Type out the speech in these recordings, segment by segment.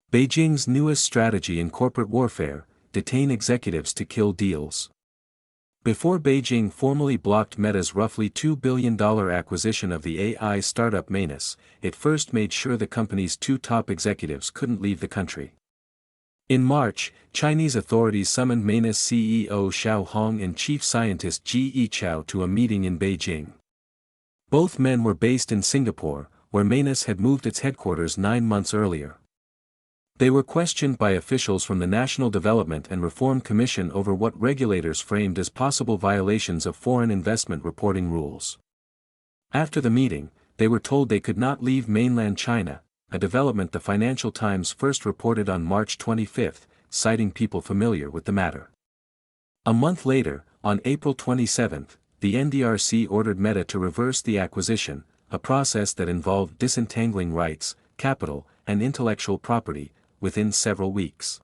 Beijing's newest strategy in corporate warfare: detain executives to kill deals. Before Beijing formally blocked Meta's roughly $2 billion acquisition of the AI startup Manus, it first made sure the company's two top executives couldn't leave the country. In March, Chinese authorities summoned Manus CEO Xiao Hong and chief scientist Ji Yichao to a meeting in Beijing. Both men were based in Singapore, where Manus had moved its headquarters 9 months earlier. They were questioned by officials from the National Development and Reform Commission over what regulators framed as possible violations of foreign investment reporting rules. After the meeting, they were told they could not leave mainland China, a development the Financial Times first reported on March 25, citing people familiar with the matter. A month later, on April 27, the NDRC ordered Meta to reverse the acquisition, a process that involved disentangling rights, capital, and intellectual property, within several weeks.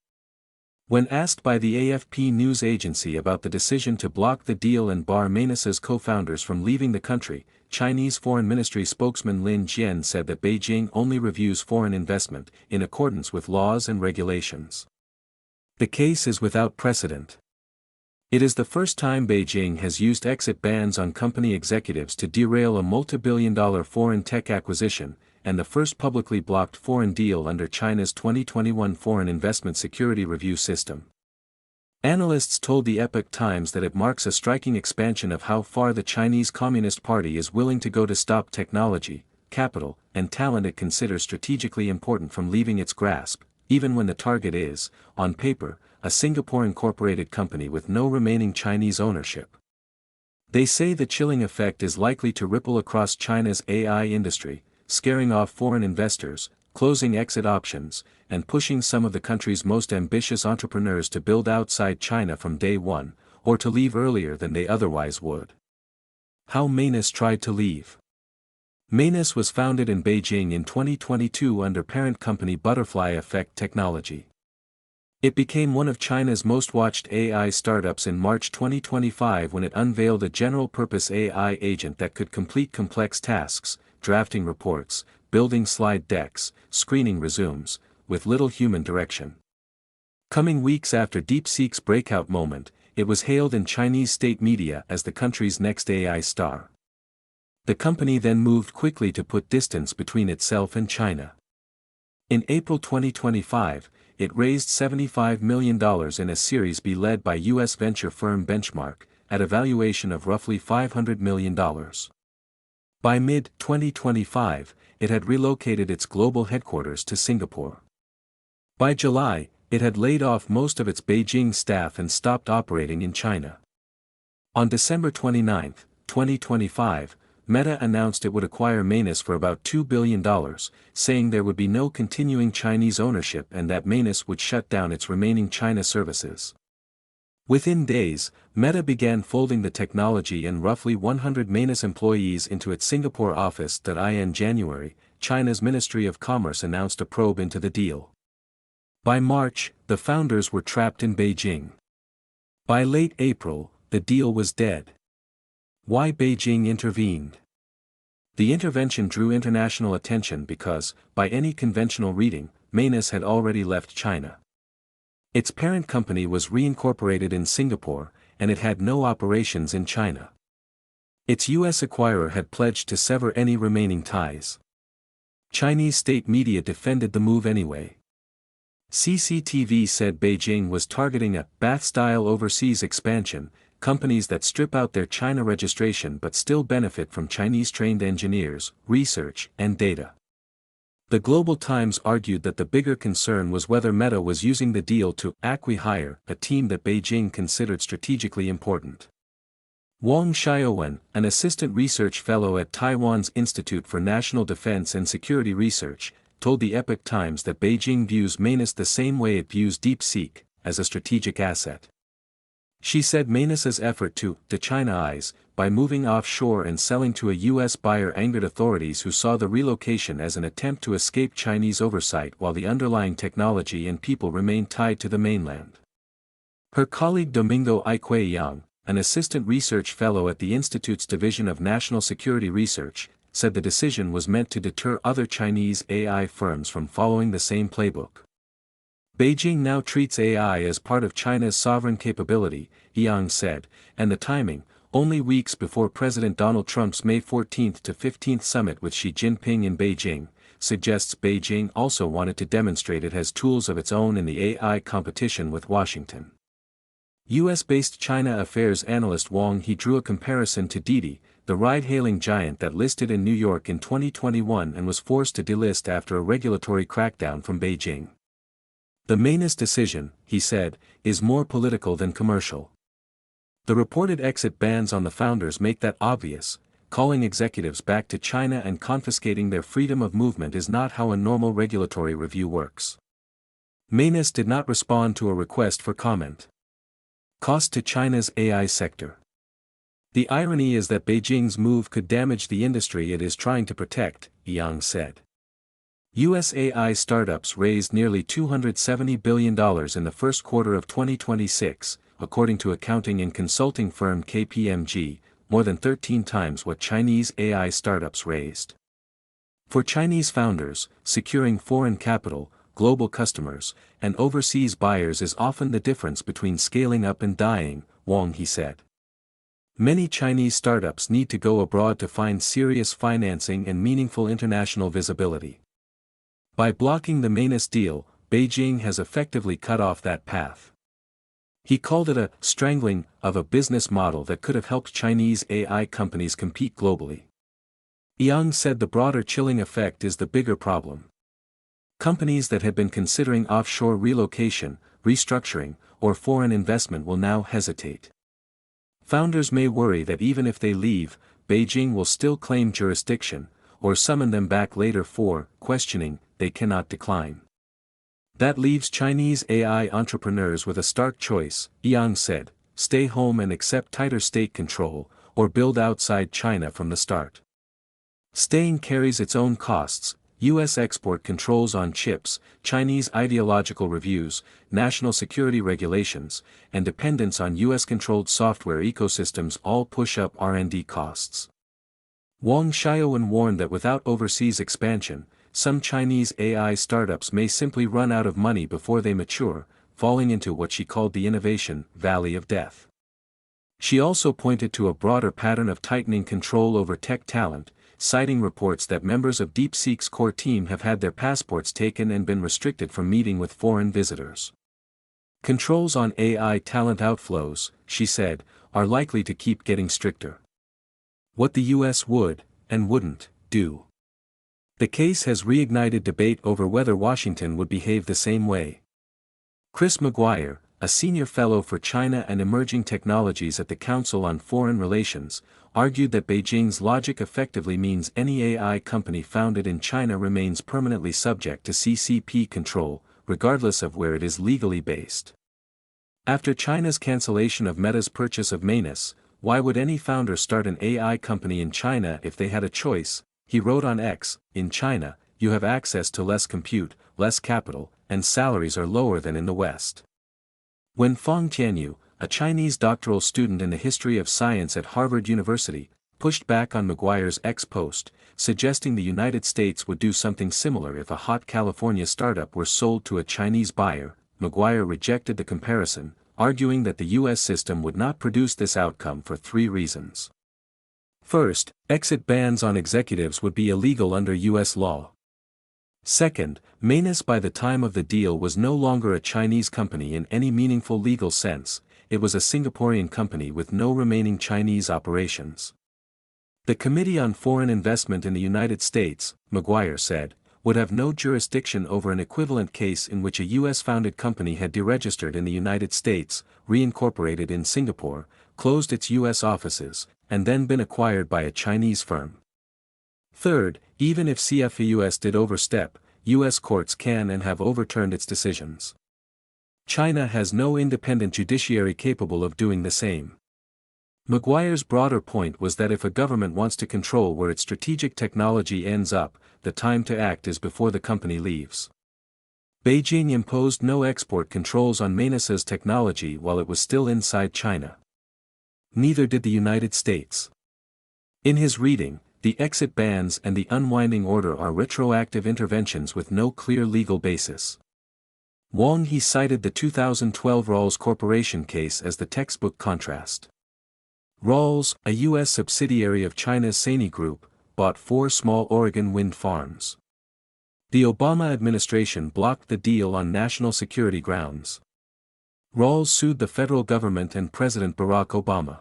When asked by the AFP news agency about the decision to block the deal and bar Manus's co-founders from leaving the country, Chinese Foreign Ministry spokesman Lin Jian said that Beijing only reviews foreign investment in accordance with laws and regulations. The case is without precedent. It is the first time Beijing has used exit bans on company executives to derail a multi-billion-dollar foreign tech acquisition, and the first publicly blocked foreign deal under China's 2021 Foreign Investment Security Review system. Analysts told the Epoch Times that it marks a striking expansion of how far the Chinese Communist Party is willing to go to stop technology, capital, and talent it considers strategically important from leaving its grasp, even when the target is, on paper, a Singapore-incorporated company with no remaining Chinese ownership. They say the chilling effect is likely to ripple across China's AI industry, scaring off foreign investors, closing exit options, and pushing some of the country's most ambitious entrepreneurs to build outside China from day one, or to leave earlier than they otherwise would. How Manus tried to leave. Manus was founded in Beijing in 2022 under parent company Butterfly Effect Technology. It became one of China's most watched AI startups in March 2025 when it unveiled a general-purpose AI agent that could complete complex tasks, drafting reports, building slide decks, screening resumes, with little human direction. Coming weeks after DeepSeek's breakout moment, it was hailed in Chinese state media as the country's next AI star. The company then moved quickly to put distance between itself and China. In April 2025, it raised $75 million in a Series B led by U.S. venture firm Benchmark, at a valuation of roughly $500 million. By mid-2025, it had relocated its global headquarters to Singapore. By July, it had laid off most of its Beijing staff and stopped operating in China. On December 29, 2025, Meta announced it would acquire Manus for about $2 billion, saying there would be no continuing Chinese ownership and that Manus would shut down its remaining China services. Within days, Meta began folding the technology and roughly 100 Manus employees into its Singapore office. In January, China's Ministry of Commerce announced a probe into the deal. By March, the founders were trapped in Beijing. By late April, the deal was dead. Why Beijing intervened? The intervention drew international attention because, by any conventional reading, Manus had already left China. Its parent company was reincorporated in Singapore, and it had no operations in China. Its U.S. acquirer had pledged to sever any remaining ties. Chinese state media defended the move anyway. CCTV said Beijing was targeting a Bath-style overseas expansion, companies that strip out their China registration but still benefit from Chinese-trained engineers, research, and data. The Global Times argued that the bigger concern was whether Meta was using the deal to acqui-hire a team that Beijing considered strategically important. Wang Xiaowen, an assistant research fellow at Taiwan's Institute for National Defense and Security Research, told the Epoch Times that Beijing views Manus the same way it views DeepSeek, as a strategic asset. She said Manus's effort to de-China-ize, by moving offshore and selling to a U.S. buyer, angered authorities who saw the relocation as an attempt to escape Chinese oversight while the underlying technology and people remained tied to the mainland. Her colleague Domingo Ique Yang, an assistant research fellow at the Institute's Division of National Security Research, said the decision was meant to deter other Chinese AI firms from following the same playbook. Beijing now treats AI as part of China's sovereign capability, Yang said, and the timing, only weeks before President Donald Trump's May 14 to 15 summit with Xi Jinping in Beijing, suggests Beijing also wanted to demonstrate it has tools of its own in the AI competition with Washington. US-based China affairs analyst Wang He drew a comparison to Didi, the ride-hailing giant that listed in New York in 2021 and was forced to delist after a regulatory crackdown from Beijing. The Mainis decision, he said, is more political than commercial. The reported exit bans on the founders make that obvious. Calling executives back to China and confiscating their freedom of movement is not how a normal regulatory review works. Mainis did not respond to a request for comment. Cost to China's AI sector. The irony is that Beijing's move could damage the industry it is trying to protect, Yang said. US AI startups raised nearly $270 billion in the first quarter of 2026, according to accounting and consulting firm KPMG, more than 13 times what Chinese AI startups raised. For Chinese founders, securing foreign capital, global customers, and overseas buyers is often the difference between scaling up and dying, Wang He said. Many Chinese startups need to go abroad to find serious financing and meaningful international visibility. By blocking the Mainis deal, Beijing has effectively cut off that path. He called it a strangling of a business model that could have helped Chinese AI companies compete globally. Yang said the broader chilling effect is the bigger problem. Companies that had been considering offshore relocation, restructuring, or foreign investment will now hesitate. Founders may worry that even if they leave, Beijing will still claim jurisdiction, or summon them back later for questioning they cannot decline. That leaves Chinese AI entrepreneurs with a stark choice, Yang said: stay home and accept tighter state control, or build outside China from the start. Staying carries its own costs: U.S. export controls on chips, Chinese ideological reviews, national security regulations, and dependence on U.S.-controlled software ecosystems all push up R&D costs. Wang Xiaowen warned that without overseas expansion, some Chinese AI startups may simply run out of money before they mature, falling into what she called the innovation valley of death. She also pointed to a broader pattern of tightening control over tech talent, citing reports that members of DeepSeek's core team have had their passports taken and been restricted from meeting with foreign visitors. Controls on AI talent outflows, she said, are likely to keep getting stricter. What the US would, and wouldn't, do. The case has reignited debate over whether Washington would behave the same way. Chris McGuire, a senior fellow for China and emerging technologies at the Council on Foreign Relations, argued that Beijing's logic effectively means any AI company founded in China remains permanently subject to CCP control, regardless of where it is legally based. After China's cancellation of Meta's purchase of Mainis, why would any founder start an AI company in China if they had a choice? He wrote on X: in China, you have access to less compute, less capital, and salaries are lower than in the West. When Fang Tianyu, a Chinese doctoral student in the history of science at Harvard University, pushed back on McGuire's X post, suggesting the United States would do something similar if a hot California startup were sold to a Chinese buyer, McGuire rejected the comparison, arguing that the U.S. system would not produce this outcome for three reasons. First, exit bans on executives would be illegal under U.S. law. Second, Mainis by the time of the deal was no longer a Chinese company in any meaningful legal sense, it was a Singaporean company with no remaining Chinese operations. The Committee on Foreign Investment in the United States, McGuire said, would have no jurisdiction over an equivalent case in which a U.S.-founded company had deregistered in the United States, reincorporated in Singapore, closed its U.S. offices, and then been acquired by a Chinese firm. Third, even if CFEUS did overstep, U.S. courts can and have overturned its decisions. China has no independent judiciary capable of doing the same. McGuire's broader point was that if a government wants to control where its strategic technology ends up, the time to act is before the company leaves. Beijing imposed no export controls on Mainis's technology while it was still inside China. Neither did the United States. In his reading, the exit bans and the unwinding order are retroactive interventions with no clear legal basis. Wang He cited the 2012 Rawls Corporation case as the textbook contrast. Rawls, a U.S. subsidiary of China's Sany Group, bought 4 small Oregon wind farms. The Obama administration blocked the deal on national security grounds. Rawls sued the federal government and President Barack Obama.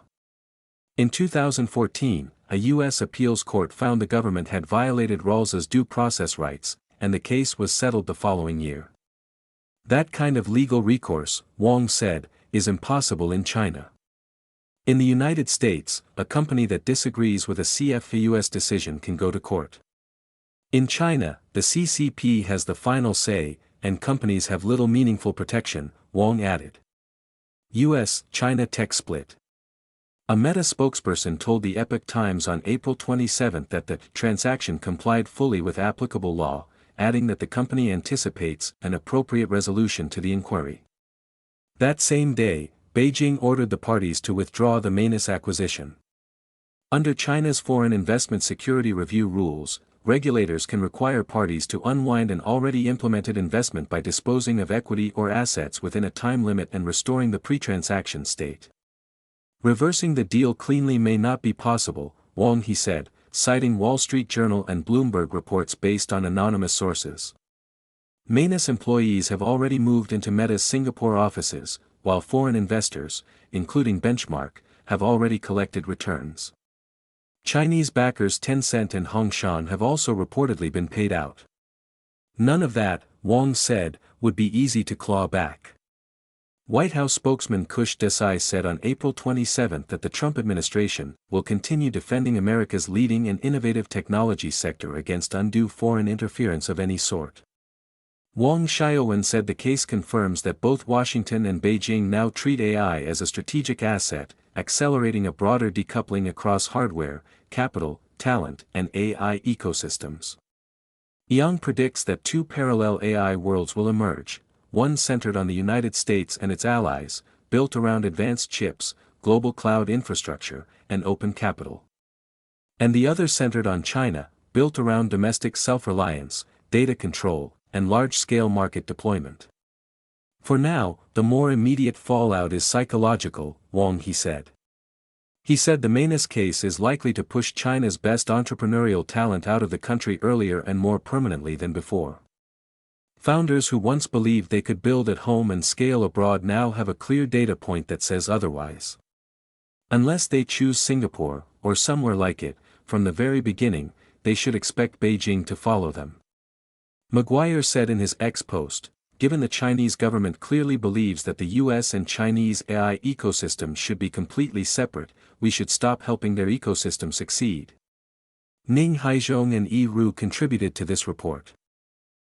In 2014, a U.S. appeals court found the government had violated Rawls's due process rights, and the case was settled the following year. That kind of legal recourse, Wang said, is impossible in China. In the United States, a company that disagrees with a CFIUS decision can go to court. In China, the CCP has the final say, and companies have little meaningful protection, Wang added. U.S.-China tech split. A Meta spokesperson told the Epoch Times on April 27 that the transaction complied fully with applicable law, adding that the company anticipates an appropriate resolution to the inquiry. That same day, Beijing ordered the parties to withdraw the Manus acquisition. Under China's Foreign Investment Security Review rules, regulators can require parties to unwind an already implemented investment by disposing of equity or assets within a time limit and restoring the pre-transaction state. Reversing the deal cleanly may not be possible, Wang He said, citing Wall Street Journal and Bloomberg reports based on anonymous sources. Manus employees have already moved into Meta's Singapore offices, while foreign investors, including Benchmark, have already collected returns. Chinese backers Tencent and Hongshan have also reportedly been paid out. None of that, Wang said, would be easy to claw back. White House spokesman Kush Desai said on April 27 that the Trump administration will continue defending America's leading and innovative technology sector against undue foreign interference of any sort. Wang Xiaowen said the case confirms that both Washington and Beijing now treat AI as a strategic asset, accelerating a broader decoupling across hardware, capital, talent, and AI ecosystems. Yang predicts that 2 parallel AI worlds will emerge, one centered on the United States and its allies, built around advanced chips, global cloud infrastructure, and open capital. And the other centered on China, built around domestic self-reliance, data control, and large-scale market deployment. For now, the more immediate fallout is psychological, Wang He said. He said the Manus case is likely to push China's best entrepreneurial talent out of the country earlier and more permanently than before. Founders who once believed they could build at home and scale abroad now have a clear data point that says otherwise. Unless they choose Singapore, or somewhere like it, from the very beginning, they should expect Beijing to follow them. Maguire said in his X post, given the Chinese government clearly believes that the US and Chinese AI ecosystems should be completely separate, we should stop helping their ecosystem succeed. Ning Haizhong and Yi Ru contributed to this report.